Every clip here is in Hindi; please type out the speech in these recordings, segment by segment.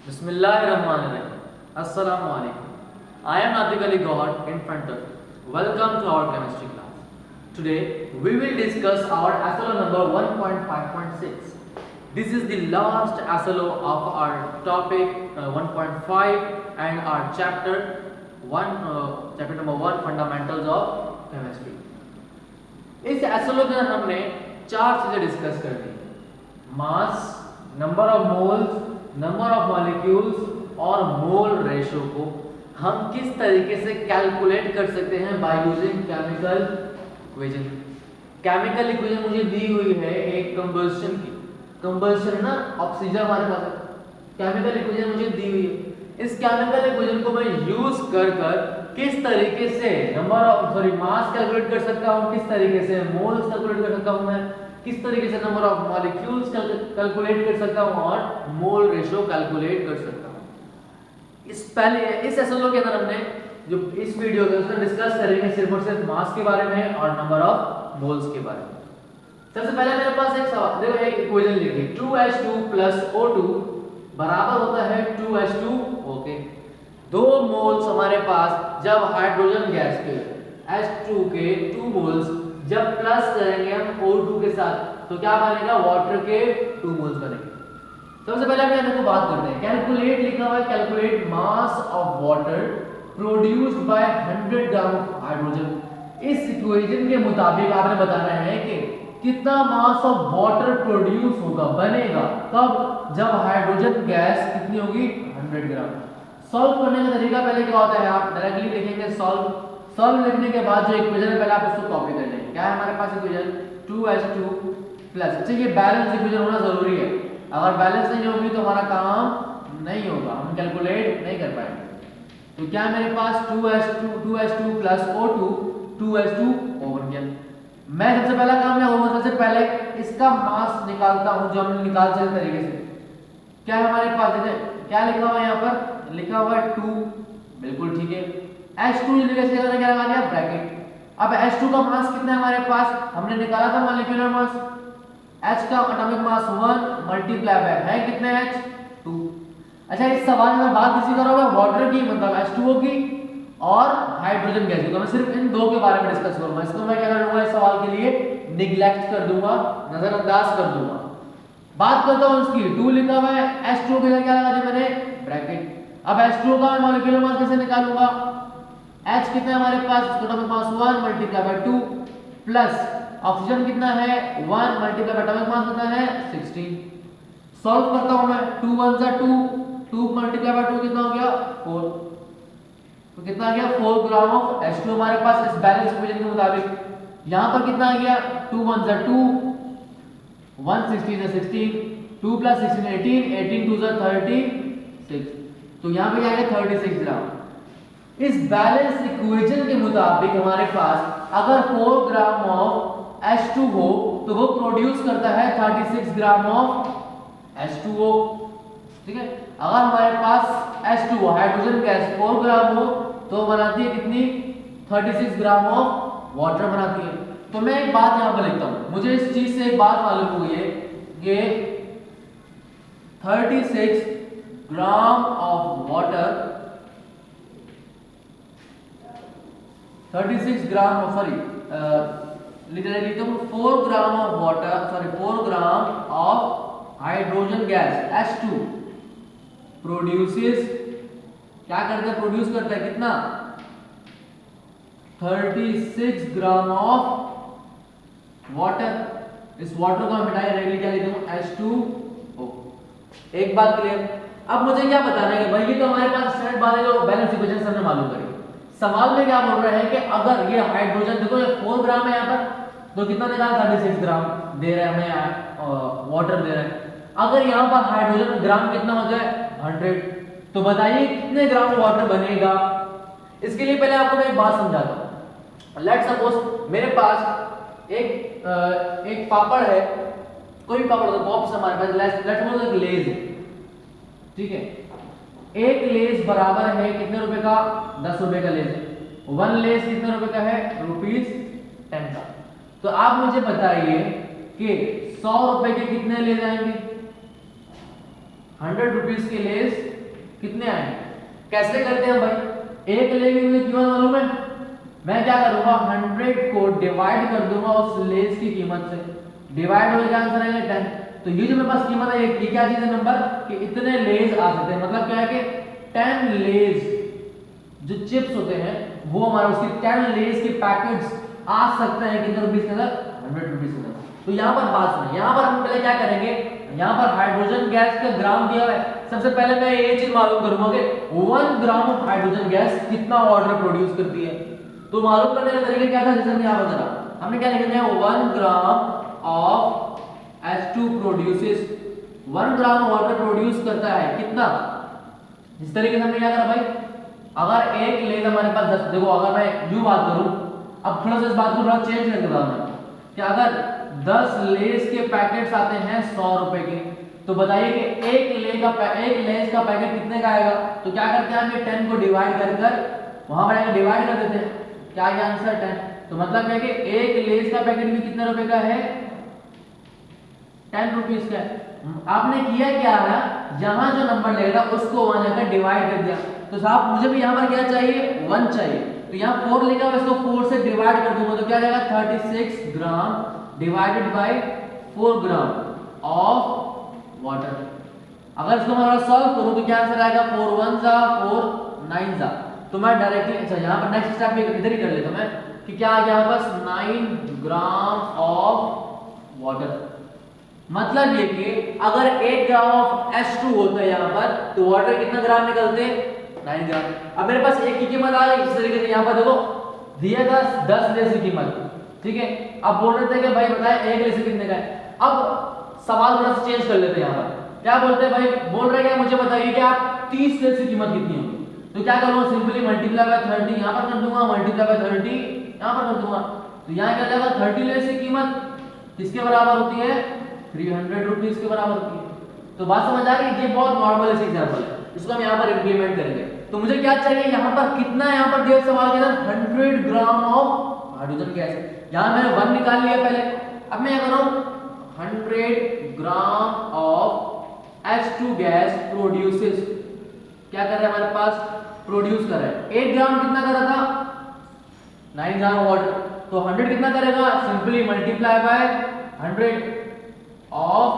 Bismillahirrahmanirrahim. Assalamu alaikum. I am Natik Ali God in front of you. Welcome to our chemistry class. Today we will discuss our SLO number 1.5.6. This is the last SLO of our topic 1.5 and our chapter number 1 fundamentals of chemistry. इस SLO के अंदर हमने चार चीजें डिस्कस कर दी: mass, number of moles, number of molecules और मोल रेशो को हम किस तरीके से कैलकुलेट कर सकते हैं by using chemical equation. Chemical equation मुझे दी हुई है एक कंबशन की, कंबशन ना ऑक्सीजन हमारे पास है, केमिकल इक्वेशन मुझे दी हुई है। इस केमिकल इक्वेशन को मैं यूज कर किस तरीके से नंबर ऑफ मास कैलकुलेट कर सकता हूं, किस तरीके से मोल्स कैलकुलेट कर सकता हूं, मैं किस तरीके से नंबर ऑफ मॉलिक्यूल्स कैलकुलेट कर सकता हूं और मोल रेशो कैलकुलेट कर सकता हूं। इस एसएलओ के अंदर हमने जो इस वीडियो के उसमें डिस्कस करेंगे सिर्फ और सिर्फ मास के बारे में और नंबर ऑफ मोल्स के बारे में। सबसे पहले मेरे पास एक सवाल, देखो एक इक्वेशन लिखिए, 2H2 O2 बराबर होता है 2H2। ओके, 2 मोल्स हमारे पास जब हाइड्रोजन गैस के H2 के 2 मोल्स जब प्लस करेंगे हम O2 के साथ तो क्या बनेगा, वाटर के 2 मोल्स बनेंगे। सबसे पहले हम देखो बात करते हैं, कैलकुलेट लिखा हुआ है, calculate mass of water produced by 100 gram of hydrogen. इस इक्वेशन के मुताबिक आपने बताना है कि कितना मास ऑफ वाटर प्रोड्यूस होगा, बनेगा कब, जब हाइड्रोजन गैस कितनी होगी, 100 ग्राम। सॉल्व करने का तरीका पहले क्या होता है, आप डायरेक्टली लिखेंगे सॉल्व लिखने के बाद जो इक्वेशन है पहले आप उसको कॉपी कर लेंगे। क्या है हमारे पास इक्वेशन, 2H2 प्लस, अच्छा ये बैलेंस इक्वेशन होना जरूरी है, अगर बैलेंस नहीं होगी तो हमारा काम नहीं होगा, हम कैलकुलेट नहीं कर पाएंगे। तो क्या है मेरे पास 2H2 plus O2, 2H2 over गया। मैं सबसे पहला काम क्या करूंगा, सबसे पहले इसका मास निकालता हूं जो हमने निकाल सके तरीके से। क्या है हमारे पास, क्या लिखा हुआ है यहाँ पर, लिखा हुआ है 2, बिल्कुल ठीक है। H2 लिखने से क्या लगा दिया, ब्रैकेट। अब H2 का मास कितना है हमारे पास, हमने निकाला था मॉलिक्यूलर मास, H का एटॉमिक मास 1 मल्टीप्लाई बाय है कितने H 2। अच्छा इस सवाल में बात किसी कर रहा हूं, वाटर की मतलब H2O की और हाइड्रोजन गैस की, तो मैं सिर्फ इन दो के बारे में डिस्कस करूंगा। इसको मैं क्या करूंगा, इस सवाल के लिए निग्लेक्ट कर दूंगा, नजरअंदाज कर दूंगा। बात करता हूं इसकी, 2 लिखा हुआ है, H2O के लिए क्या लगा दिया मैंने, ब्रैकेट। अब H2O का मॉलिक्यूलर मास कैसे निकालूंगा, H कितना है हमारे पास, atomic mass 1 multiply by 2 plus oxygen कितना है 1 मल्टीप्लाई बाय एटॉमिक मास कितना है 16। सॉल्व करता हूं मैं, 2 1 जा 2, 2 मल्टीप्लाई बाय 2 कितना हो गया 4, तो कितना आ गया 4 ग्राम ऑफ H2 हमारे पास इस बैलेंस इक्वेशन के मुताबिक। यहां पर कितना आ गया, 2 1 जा 2, 1 16 जा 16, 2 प्लस 16 18, 18 2 जा 36, तो यहां पे क्या आ गया 36 ग्राम। इस बैलेंस इक्वेशन के मुताबिक हमारे पास अगर 4 ग्राम ऑफ H2 हो तो वो प्रोड्यूस करता है 36 ग्राम ऑफ H2O, ठीक है। अगर हमारे पास H2O हाइड्रोजन गैस 4 ग्राम हो तो बनाती है कितनी, 36 ग्राम ऑफ वाटर बनाती है। तो मैं एक बात यहां पर लिखता हूं, मुझे इस चीज से एक बात मालूम हुई है कि 36 gram of water 36 gram of literally तो 4 gram of water 4 gram of hydrogen gas H2 produces, क्या करता है, प्रोड्यूस करता है कितना 36 ग्राम ऑफ वाटर। इस वाटर को हम मिटाएं, रेगुलरली क्या लिखूं H2O। एक बात क्लियर। अब मुझे क्या बताना है कि भाई ये तो हमारे पास स्टैंडर्ड बात है जो बैलेंस इक्वेशन हमने मालूम करी। सवाल में क्या बोल रहे हैं कि अगर ये हाइड्रोजन, देखो ये 4 ग्राम है यहाँ पर, तो कितना दे रहा है 36 ग्राम दे रहा है हमें वाटर दे रहा है। अगर यहाँ पर हाइड्रोजन ग्राम कितना हो जाए 100, तो बताइए कितने ग्राम वाटर बनेगा। इसके लिए पहले आपको मैं एक बात समझाता हूँ। लेट सपोज मेरे पास एक पापड़ है, कोई भी पापड़ बॉक्स हमारे पास, लेट सपोज एक लेज है, ठीक है। एक लेस बराबर है कितने रुपए का, 10 रुपए का लेस है। 1 लेस कितने रुपए का है, ₹10 का। तो आप मुझे बताइए कि 100 रुपए के कितने लेस आएंगे, 100 रुपीस के लेस कितने आएंगे? कैसे करते हैं भाई? एक लेगी मुझे कीमत मालूम है, मैं क्या करूंगा 100 को डिवाइड कर दूंगा उस लेस की कीमत से, डिवाइड होकर क्या आंसर आएगा 10। तो ये जो मेरे पास कीमत है ये क्या चीज है नंबर कि इतने लेस आ सकते हैं, मतलब क्या है कि 10 लेस जो चिप्स होते हैं वो हमारे उसके 10 लेस के पैकेट्स आ सकते हैं कितने रुपीस के अंदर? 100 रुपीस के अंदर। तो यहाँ पर बात सुनिए, यहाँ पर हम पहले क्या करेंगे, यहाँ पर हाइड्रोजन गैस का ग्राम दिया हुआ है। सबसे पहले मैं ये चीज मालूम करूंगा कि 1 ग्राम ऑफ हाइड्रोजन गैस कितना वाटर प्रोड्यूस करती है। तो मालूम करने का तरीका क्या था, जैसे हमने यहाँ बताया, हमने क्या लिखा है 1 gram of H2 produces, 1 gram water produce करता है कितना? जिस तरीके से हमने क्या करा भाई, अगर एक लेस हमारे पास 10, देखो अगर मैं यूं बात करूं, अब थोड़ा सा इस बात को थोड़ा चेंज करके बताऊं मैं कि अगर 10 लेस के पैकेट्स आते हैं 100 रुपए के, तो बताइए कि एक लेस का पैकेट कितने का आएगा? तो क्या करते हैं हम 10 को डिवाइड कर वहां पर डिवाइड कर देते हैं, क्या आएगा आंसर 10। तो मतलब है कि एक लेस का पैकेट भी कितने रुपए का है? 10 रुपीस का है। आपने किया क्या है, यहाँ जो नंबर लगेगा उसको वहां जाकर डिवाइड कर दिया। तो साहब मुझे भी यहाँ पर क्या चाहिए? 1 चाहिए। तो यहाँ 4 लिखा हुआ है, इसको 4 से डिवाइड कर दूंगा तो क्या जाएगा 36 gram divided by 4 gram of water. अगर इसको मैं सॉल्व करूं तो क्या आंसर आएगा? 4 1 जा 4 9 जा। तो मैं डायरेक्टली अच्छा यहाँ पर नेक्स्ट स्टेप इधर ही कर लेता मैं कि क्या आ गया बस 9 ग्राम ऑफ वाटर। मतलब ये कि अगर 1 ग्राम ऑफ H2 होता है यहाँ पर तो वाटर कितना ग्राम निकलते हैं? 9 ग्राम। अब मेरे पास एक की कीमत आ गई, इस तरीके से यहाँ पर देखो दिया था 10 लेस की कीमत, ठीक है। अब बोल रहे थे कि भाई बताए एक लेस कितने का है। अब सवाल थोड़ा सा चेंज कर लेते हैं, यहाँ पर क्या बोलते हैं भाई, बोल रहे हैं मुझे बताइए कि आप 30 लेस की कीमत कितनी होगी। तो क्या करूँगा, सिंपली मल्टीप्लाई बाय 30 यहाँ पर कर दूंगा, मल्टीप्लाई बाय 30 यहाँ पर कर दूंगा। तो यहाँ क्या जाएगा 30 लेस की कीमत किसके बराबर होती है? 300 रुपीस के बराबर होती है। तो बात समझ आ रही? ये बहुत नॉर्मल एग्जांपल है, इसको हम यहाँ पर इंप्लीमेंट करेंगे। तो मुझे क्या चाहिए यहाँ पर, कितना यहाँ पर दिया सवाल के अंदर 100 ग्राम ऑफ हाइड्रोजन गैस। यहाँ मैंने 1 निकाल लिया पहले, अब मैं क्या कर रहा हूँ 100 gram of H2 gas produces, क्या कर रहा है हमारे पास, प्रोड्यूस कर रहा है। 1 ग्राम कितना कर रहा था? 9 ग्राम वाटर। तो 100 कितना करेगा, simply multiply by 100 of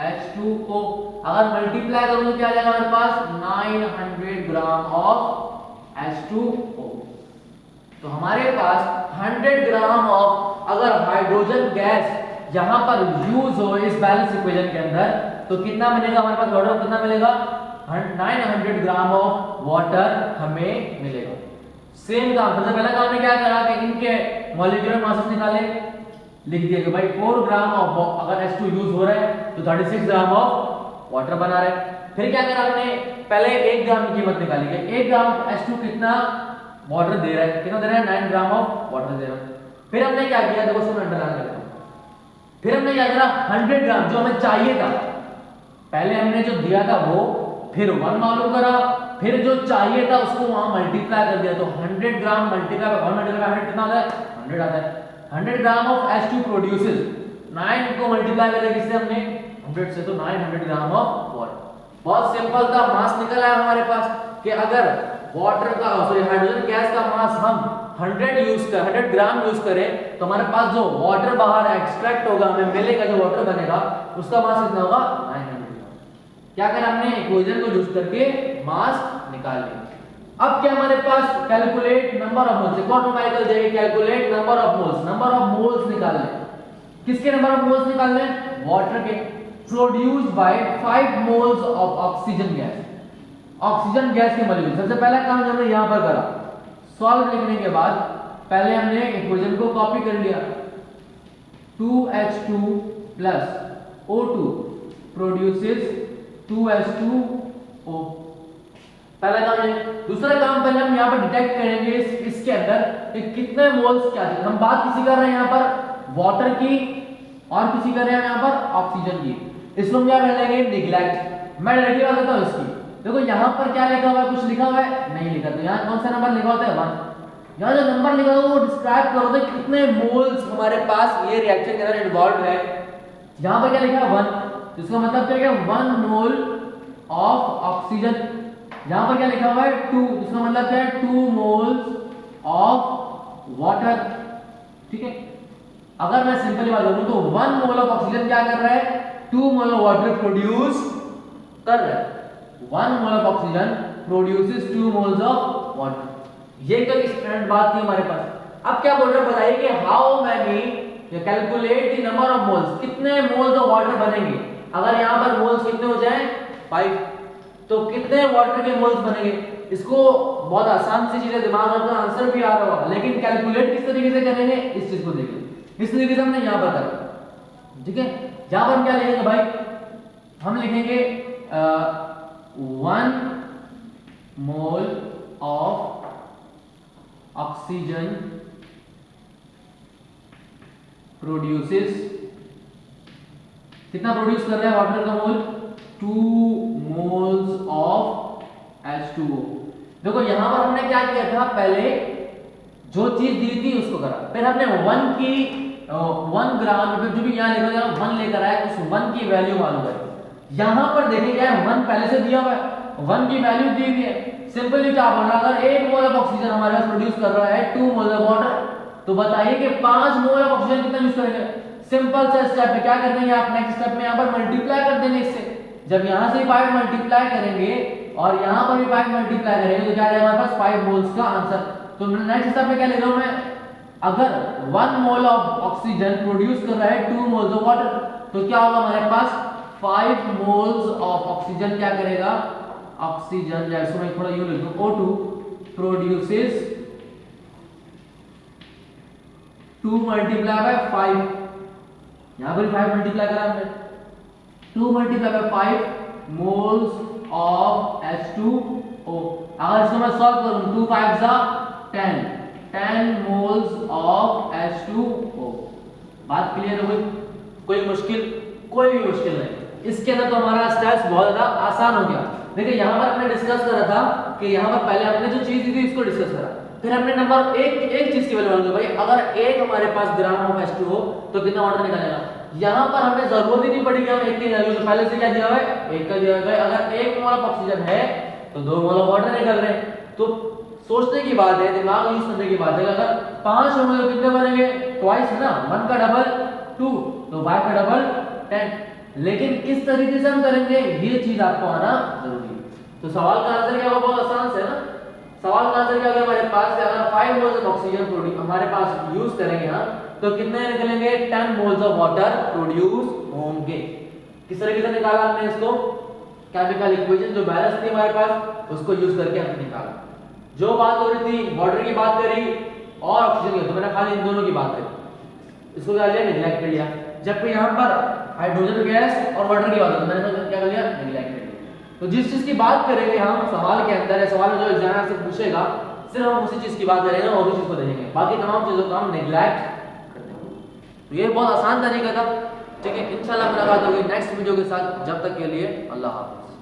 H2O। अगर मल्टीप्लाई करूं तो क्या आ जाएगा हमारे पास 900 ग्राम ऑफ H2O। तो हमारे पास 100 ग्राम ऑफ अगर हाइड्रोजन गैस यहां पर यूज हो इस बैलेंस इक्वेशन के अंदर तो कितना मिलेगा हमारे पास, वाटर कितना मिलेगा? 900 ग्राम ऑफ वाटर हमें मिलेगा। सेम काम, सबसे पहला काम ने क्या करा कि इनके मॉलिक्यूलर मासेस निकाले, लिख दिया कि भाई 4 ग्राम ऑफ अगर H2 यूज हो रहा है तो 36 ग्राम ऑफ वाटर बना रहा है। फिर क्या करा हमने, पहले 1 ग्राम की कीमत निकाली है, 1 ग्राम H2 कितना वाटर दे रहा है, कितना दे रहा है? 9 ग्राम ऑफ वाटर दे रहा है। फिर हमने क्या किया, देखो इसको मैं अंडरलाइन करता हूं। फिर हमने क्या करा 100 ग्राम जो हमें चाहिए था, पहले हमने जो दिया था वो, फिर 1 मालूम करा, फिर जो चाहिए था उसको वहां मल्टीप्लाई कर दिया। तो 100 gram multiply by 1 multiply bye 100 कितना आता है? 100 आता है। 100 ग्राम ऑफ H2 प्रोड्यूसेस, 9 को मल्टीप्लाई करें किससे हमने 100 से, तो 900 ग्राम ऑफ वाटर। बहुत सिंपल था, मास निकल आया हमारे पास कि अगर वाटर का सॉरी हाइड्रोजन गैस का मास हम 100 ग्राम यूज करें तो हमारे पास जो वाटर बाहर एक्सट्रैक्ट होगा हमें मिलेगा, जो वाटर बनेगा उसका मास कितना होगा? 900 ग्राम। क्या करा हमने, इक्वेशन को यूज करके मास निकाल लिया। अब क्या हमारे पास, calculate number of moles, economical जाइए calculate number of moles, number of moles निकालने। किसके नंबर ऑफ मोल्स निकालने? वाटर के। Produced by 5 moles of oxygen gas, oxygen gas के मॉलिक्यूल। सबसे पहला काम हमने यहां पर करा, सॉल्व लिखने के बाद पहले हमने इक्वेशन को कॉपी कर लिया, 2H2 plus O2 produces 2H2O, पहला काम है। दूसरा काम पहले हम यहाँ पर डिटेक्ट करेंगे इसके अंदर कि कितने मोल्स क्या है। हम बात किसी कर रहे हैं यहाँ पर वाटर की और किसी कर रहे हैं यहाँ पर ऑक्सीजन की। इसको हम क्या कर लेंगे, निग्लेक्ट। मैं डायरेक्टली बता देता हूँ इसकी, देखो यहाँ पर क्या लिखा हुआ है, कुछ लिखा हुआ है नहीं लिखा, तो यहाँ कौन सा नंबर लिखा होता है 1। यहाँ जो नंबर लिखा होता है वो डिस्क्राइब करो तो कितने मोल्स हमारे पास ये रिएक्शन के अंदर इन्वॉल्व है। यहाँ पर क्या लिखा है 1, तो इसका मतलब क्या है 1 मोल ऑफ ऑक्सीजन, यहां पर क्या लिखा हुआ है 2, इसका मतलब क्या है 2 मोल्स ऑफ वाटर। ठीक है, अगर मैं सिंपली बात करूं तो 1 मोल ऑफ ऑक्सीजन क्या कर रहा है 2 मोल ऑफ वाटर प्रोड्यूस कर रहा है। 1 mole of oxygen produces 2 moles of water. ये कल स्टैंडर्ड बात थी हमारे पास। अब क्या बोल रहे हैं बताइए कि how many calculate the number of moles, कितने मोल्स ऑफ वाटर बनेंगे। अगर यहां पर मोल्स कितने हो जाए 5, तो कितने वाटर के मोल्स बनेंगे। इसको बहुत आसान सी चीज है, दिमाग में आंसर भी आ रहा होगा, लेकिन कैलकुलेट किस तरीके से करेंगे इस चीज को देखिए। इस तरीके से हमने यहां पर करा। ठीक है, यहां पर हम क्या लिखेंगे भाई, हम लिखेंगे 1 मोल ऑफ ऑक्सीजन प्रोड्यूसेस, कितना प्रोड्यूस कर रहा है वाटर का मोल 2 मोल्स ऑफ H2O। देखो यहां पर हमने क्या किया था, पहले जो चीज दी थी उसको करा, फिर हमने 1 ग्राम जो भी यहाँ लिखा 1 लेकर आया, उस 1 की वैल्यू मालूम करें। यहां पर देखिए क्या है 1 पहले से दिया हुआ है, 1 की वैल्यू दी हुई है। सिंपली क्या बोल रहा है, अगर 1 मोल ऑफ ऑक्सीजन हमारे पास प्रोड्यूस कर रहा है 2 मोल ऑफ वाटर, तो बताइए कि 5 मोल ऑफ ऑक्सीजन कितना यूज करेंगे। सिंपल सा स्टेप है, क्या कर देंगे आप नेक्स्ट स्टेप में यहां पर मल्टीप्लाई कर देंगे इससे। जब यहां से 5 मल्टीप्लाई करेंगे और यहां पर भी 5 मल्टीप्लाई करेंगे तो क्या आ जाएगा हमारे पास 5 मोल्स का आंसर। तो नेक्स्ट स्टेप में क्या लिख रहा हूं मैं, अगर 1 मोल ऑफ ऑक्सीजन प्रोड्यूस कर रहा है 2 मोल्स ऑफ वाटर, तो क्या होगा हमारे पास 5 मोल्स ऑफ ऑक्सीजन क्या करेगा, ऑक्सीजन या इसको मैं थोड़ा यूं लिख दूं O2 प्रोड्यूसेस 2 मल्टीप्लाई बाय 5, यहां पर 5 मल्टीप्लाई करा हमने, 2 multiply by 5 moles of H2O। अगर इसको मैं सॉल्व करूं 2 5 जा 10 मोल्स ऑफ H2O। बात क्लियर हो गई, कोई मुश्किल नहीं। इसके अंदर तो हमारा स्टेप्स बहुत ज्यादा आसान हो गया। देखिए यहां पर हमने डिस्कस करा था कि यहां पर पहले हमने जो चीज दी थी इसको डिस्कस करा, फिर हमने नंबर एक चीज की वैल्यू मालूम भाई, अगर 1 हमारे पास ग्राम ऑफ H2O तो कितना वाटर निकलेगा। यहां पर हमें जरूरत ही नहीं पड़ी कि हम 1 की वैल्यू, तो पहले से क्या दिया हुआ है 1 का दिया हुआ है। अगर 1 मोल ऑफ ऑक्सीजन है तो 2 मोल ऑफ वाटर निकल रहे हैं। तो सोचने की बात है, दिमाग यूज करने की बात है, अगर 5 होंगे तो कितने बनेंगे ट्वाइस है ना, 1 का डबल 2, तो 5 का डबल 10। लेकिन किस तरीके से हम करेंगे ये चीज आपको आना जरूरी है। तो सवाल का आंसर क्या होगा, बहुत आसान है ना। सवाल का आंसर क्या होगा, हमारे पास अगर 5 मोल्स ऑफ ऑक्सीजन प्रोड्यूस हमारे पास यूज करेंगे यहां, तो कितने निकलेंगे 10 मोल्स ऑफ वाटर प्रोड्यूस होंगे। किस तरीके से निकाला हमने इसको, केमिकल इक्वेशन जो बैलेंस थी हमारे पास उसको यूज करके हमने निकाला। जो बात हो रही थी वाटर की बात करी और ऑक्सीजन की, तो मैंने खाली इन दोनों की बात करी, इसको क्या लिया नेग्लेक्ट कर लिया। जबकि यहां पर हाइड्रोजन गैस और वाटर की बात है, मैंने क्या कर लिया नेग्लेक्ट कर लिया। तो जिस चीज की बात करेंगे हम सवाल के अंदर है, सवाल में जो एग्जामिनर से पूछेगा सिर्फ हम उसी चीज की बात करेंगे और उसी चीज को देखेंगे, बाकी तमाम चीजों को हम नेग्लेक्ट करते हैं। तो ये बहुत आसान तरीका था। ठीक है, इंशाल्लाह मुलाकात होगी नेक्स्ट वीडियो के साथ। जब तक के लिए अल्लाह हाफिज़।